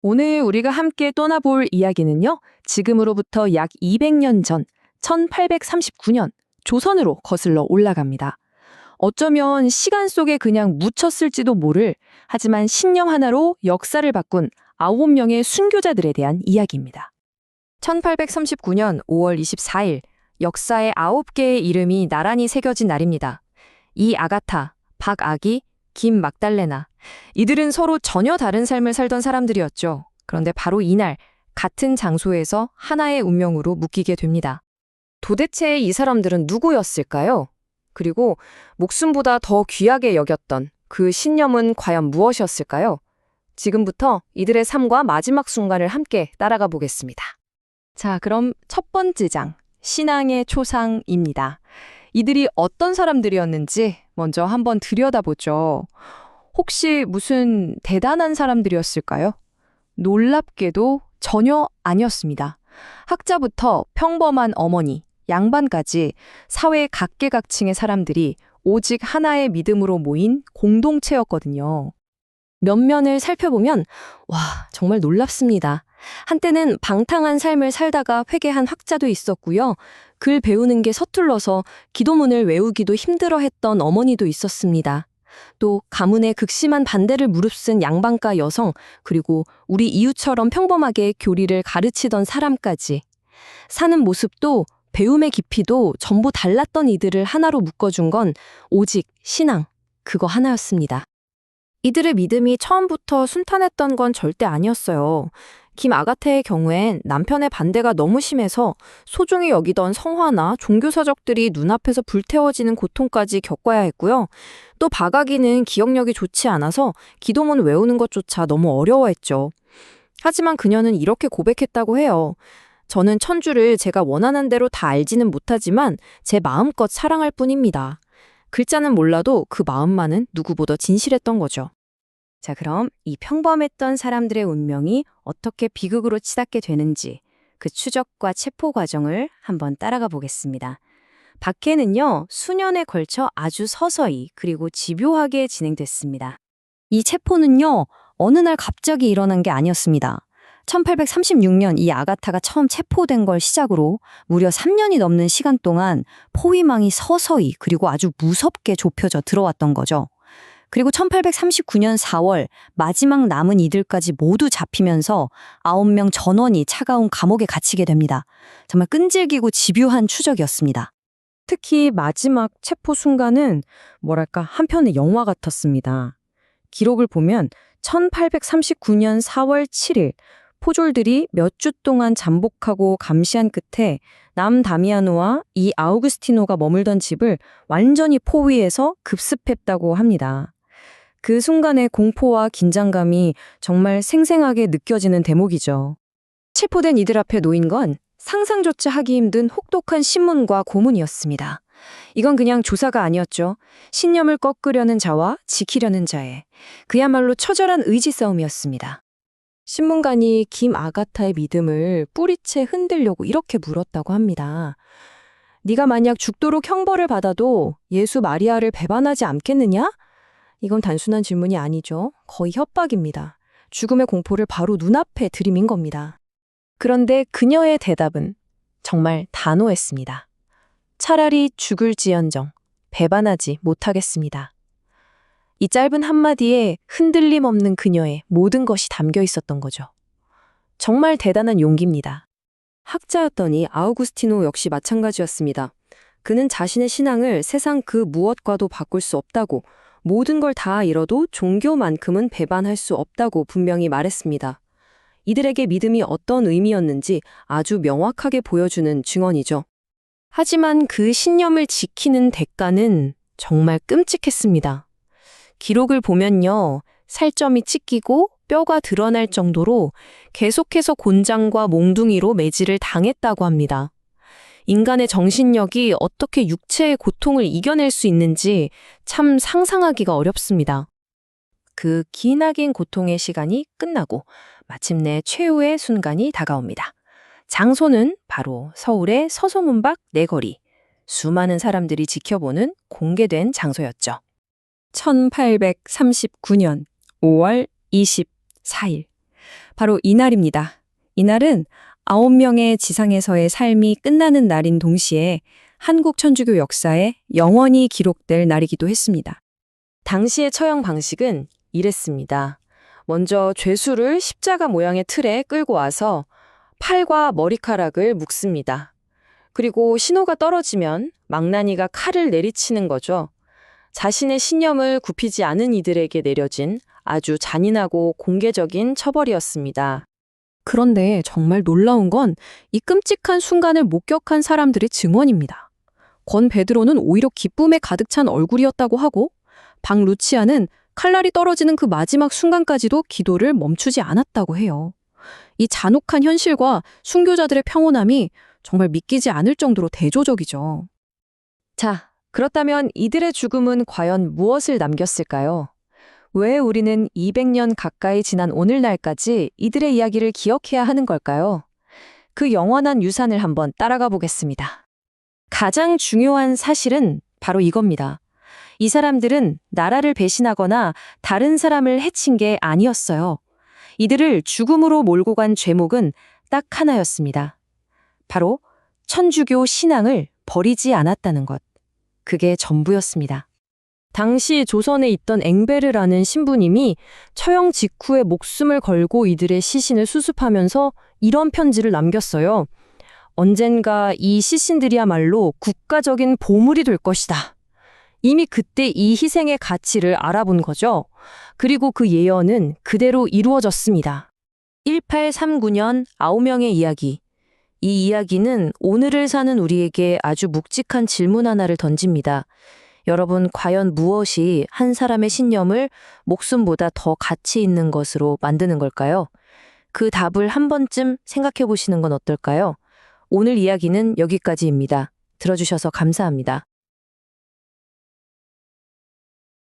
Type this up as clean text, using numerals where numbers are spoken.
오늘 우리가 함께 떠나볼 이야기는요, 지금으로부터 약 200년 전, 1839년, 조선으로 거슬러 올라갑니다. 어쩌면 시간 속에 그냥 묻혔을지도 모를, 하지만 신념 하나로 역사를 바꾼 9명의 순교자들에 대한 이야기입니다. 1839년 5월 24일, 역사의 9개의 이름이 나란히 새겨진 날입니다. 이 아가타, 박아기, 김 막달레나. 이들은 서로 전혀 다른 삶을 살던 사람들이었죠. 그런데 바로 이날, 같은 장소에서 하나의 운명으로 묶이게 됩니다. 도대체 이 사람들은 누구였을까요? 그리고 목숨보다 더 귀하게 여겼던 그 신념은 과연 무엇이었을까요? 지금부터 이들의 삶과 마지막 순간을 함께 따라가 보겠습니다. 자, 그럼 첫 번째 장, 신앙의 초상입니다. 이들이 어떤 사람들이었는지 먼저 한번 들여다보죠. 혹시 무슨 대단한 사람들이었을까요? 놀랍게도 전혀 아니었습니다. 학자부터 평범한 어머니, 양반까지 사회 각계각층의 사람들이 오직 하나의 믿음으로 모인 공동체였거든요. 면면을 살펴보면 와, 정말 놀랍습니다. 한때는 방탕한 삶을 살다가 회개한 학자도 있었고요. 글 배우는 게 서툴러서 기도문을 외우기도 힘들어했던 어머니도 있었습니다. 또 가문의 극심한 반대를 무릅쓴 양반가 여성, 그리고 우리 이웃처럼 평범하게 교리를 가르치던 사람까지. 사는 모습도 배움의 깊이도 전부 달랐던 이들을 하나로 묶어준 건 오직 신앙, 그거 하나였습니다. 이들의 믿음이 처음부터 순탄했던 건 절대 아니었어요. 김 아가테의 경우엔 남편의 반대가 너무 심해서 소중히 여기던 성화나 종교서적들이 눈앞에서 불태워지는 고통까지 겪어야 했고요. 또 박아기는 기억력이 좋지 않아서 기도문 외우는 것조차 너무 어려워했죠. 하지만 그녀는 이렇게 고백했다고 해요. 저는 천주를 제가 원하는 대로 다 알지는 못하지만 제 마음껏 사랑할 뿐입니다. 글자는 몰라도 그 마음만은 누구보다 진실했던 거죠. 자, 그럼 이 평범했던 사람들의 운명이 어떻게 비극으로 치닫게 되는지 그 추적과 체포 과정을 한번 따라가 보겠습니다. 박해는요, 수년에 걸쳐 아주 서서히 그리고 집요하게 진행됐습니다. 이 체포는요, 어느 날 갑자기 일어난 게 아니었습니다. 1836년 이 아가타가 처음 체포된 걸 시작으로 무려 3년이 넘는 시간 동안 포위망이 서서히 그리고 아주 무섭게 좁혀져 들어왔던 거죠. 그리고 1839년 4월 마지막 남은 이들까지 모두 잡히면서 9명 전원이 차가운 감옥에 갇히게 됩니다. 정말 끈질기고 집요한 추적이었습니다. 특히 마지막 체포 순간은 뭐랄까 한편의 영화 같았습니다. 기록을 보면 1839년 4월 7일 포졸들이 몇 주 동안 잠복하고 감시한 끝에 남 다미아노와 이 아우구스티노가 머물던 집을 완전히 포위해서 급습했다고 합니다. 그 순간의 공포와 긴장감이 정말 생생하게 느껴지는 대목이죠. 체포된 이들 앞에 놓인 건 상상조차 하기 힘든 혹독한 신문과 고문이었습니다. 이건 그냥 조사가 아니었죠. 신념을 꺾으려는 자와 지키려는 자의 그야말로 처절한 의지 싸움이었습니다. 신문관이 김 아가타의 믿음을 뿌리채 흔들려고 이렇게 물었다고 합니다. 네가 만약 죽도록 형벌을 받아도 예수 마리아를 배반하지 않겠느냐? 이건 단순한 질문이 아니죠. 거의 협박입니다. 죽음의 공포를 바로 눈앞에 들이민 겁니다. 그런데 그녀의 대답은 정말 단호했습니다. 차라리 죽을지언정 배반하지 못하겠습니다. 이 짧은 한마디에 흔들림 없는 그녀의 모든 것이 담겨 있었던 거죠. 정말 대단한 용기입니다. 학자였더니 아우구스티노 역시 마찬가지였습니다. 그는 자신의 신앙을 세상 그 무엇과도 바꿀 수 없다고, 모든 걸 다 잃어도 종교만큼은 배반할 수 없다고 분명히 말했습니다. 이들에게 믿음이 어떤 의미였는지 아주 명확하게 보여주는 증언이죠. 하지만 그 신념을 지키는 대가는 정말 끔찍했습니다. 기록을 보면요, 살점이 찢기고 뼈가 드러날 정도로 계속해서 곤장과 몽둥이로 매질을 당했다고 합니다. 인간의 정신력이 어떻게 육체의 고통을 이겨낼 수 있는지 참 상상하기가 어렵습니다. 그 기나긴 고통의 시간이 끝나고 마침내 최후의 순간이 다가옵니다. 장소는 바로 서울의 서소문 밖 내거리, 수많은 사람들이 지켜보는 공개된 장소였죠. 1839년 5월 24일, 바로 이날입니다. 이날은 9명의 지상에서의 삶이 끝나는 날인 동시에 한국 천주교 역사에 영원히 기록될 날이기도 했습니다. 당시의 처형 방식은 이랬습니다. 먼저 죄수를 십자가 모양의 틀에 끌고 와서 팔과 머리카락을 묶습니다. 그리고 신호가 떨어지면 망나니가 칼을 내리치는 거죠. 자신의 신념을 굽히지 않은 이들에게 내려진 아주 잔인하고 공개적인 처벌이었습니다. 그런데 정말 놀라운 건 이 끔찍한 순간을 목격한 사람들의 증언입니다. 권 베드로는 오히려 기쁨에 가득 찬 얼굴이었다고 하고, 방 루치아는 칼날이 떨어지는 그 마지막 순간까지도 기도를 멈추지 않았다고 해요. 이 잔혹한 현실과 순교자들의 평온함이 정말 믿기지 않을 정도로 대조적이죠. 자, 그렇다면 이들의 죽음은 과연 무엇을 남겼을까요? 왜 우리는 200년 가까이 지난 오늘날까지 이들의 이야기를 기억해야 하는 걸까요? 그 영원한 유산을 한번 따라가 보겠습니다. 가장 중요한 사실은 바로 이겁니다. 이 사람들은 나라를 배신하거나 다른 사람을 해친 게 아니었어요. 이들을 죽음으로 몰고 간 죄목은 딱 하나였습니다. 바로 천주교 신앙을 버리지 않았다는 것. 그게 전부였습니다. 당시 조선에 있던 앵베르라는 신부님이 처형 직후에 목숨을 걸고 이들의 시신을 수습하면서 이런 편지를 남겼어요. 언젠가 이 시신들이야말로 국가적인 보물이 될 것이다. 이미 그때 이 희생의 가치를 알아본 거죠. 그리고 그 예언은 그대로 이루어졌습니다. 1839년 9명의 이야기. 이 이야기는 오늘을 사는 우리에게 아주 묵직한 질문 하나를 던집니다. 여러분, 과연 무엇이 한 사람의 신념을 목숨보다 더 가치 있는 것으로 만드는 걸까요? 그 답을 한 번쯤 생각해 보시는 건 어떨까요? 오늘 이야기는 여기까지입니다. 들어주셔서 감사합니다.